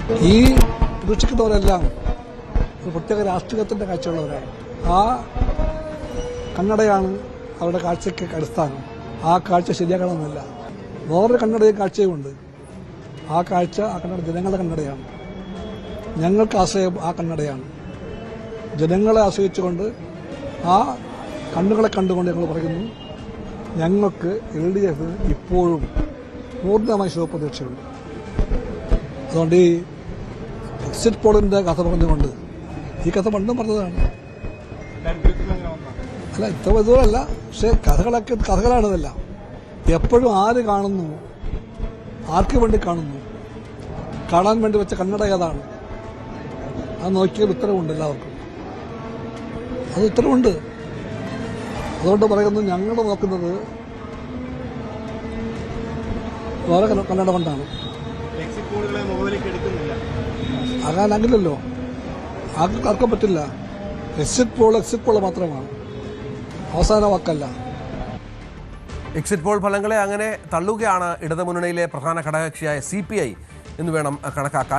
ഈ പ്രതീക്ഷിക്കുന്നവരെല്ലാം ഒരു പ്രത്യേക രാഷ്ട്രീയത്തിൻ്റെ കാഴ്ചയുള്ളവരാണ്. ആ കണ്ണടയാണ് അവരുടെ കാഴ്ചയ്ക്ക് അടിസ്ഥാനം. ആ കാഴ്ച ശരിയാക്കണമെന്നില്ല. വേറൊരു കണ്ണടയും കാഴ്ചയുമുണ്ട്. ആ കണ്ണട ജനങ്ങളുടെ കണ്ണടയാണ്. ഞങ്ങൾക്ക് ആശ്രയം ആ കണ്ണടയാണ്. ജനങ്ങളെ ആശ്രയിച്ചുകൊണ്ട് ആ കണ്ണുകളെ കണ്ടുകൊണ്ട് ഞങ്ങൾ പറയുന്നു, ഞങ്ങൾക്ക് LDF ഇപ്പോഴും പൂർണ്ണമായി ശുഭപ്രതീക്ഷയുണ്ട്. അതുകൊണ്ട് ഈ എക്സിറ്റ് പോളിന്റെ കഥ പറഞ്ഞുകൊണ്ട്, ഈ കഥ പണ്ടും പറഞ്ഞതാണ്, അല്ല ഇത്ര വലുതല്ല, പക്ഷെ കഥകളാണിതെല്ലാം. എപ്പോഴും ആര് കാണുന്നു, ആർക്ക് വേണ്ടി കാണുന്നു, കാണാൻ വേണ്ടി വെച്ച കണ്ണട ഏതാണ്, അത് നോക്കിയാൽ ഉത്തരവുണ്ട്. എല്ലാവർക്കും അത് ഉത്തരവുണ്ട്. അതുകൊണ്ട് പറയുന്നു, ഞങ്ങൾ നോക്കുന്നത് വേറെ കണ്ണട കൊണ്ടാണ്. ആകാനാകില്ലല്ലോ, ആർക്കും പറ്റില്ല. എക്സിറ്റ് പോൾ മാത്രമാണ്, അവസാന വാക്കല്ല. എക്സിറ്റ് പോൾ ഫലങ്ങളെ അങ്ങനെ തള്ളുകയാണ് ഇടതുമുന്നണിയിലെ പ്രധാന ഘടകകക്ഷിയായ CPI എന്ന് വേണം കണക്കാക്കാൻ.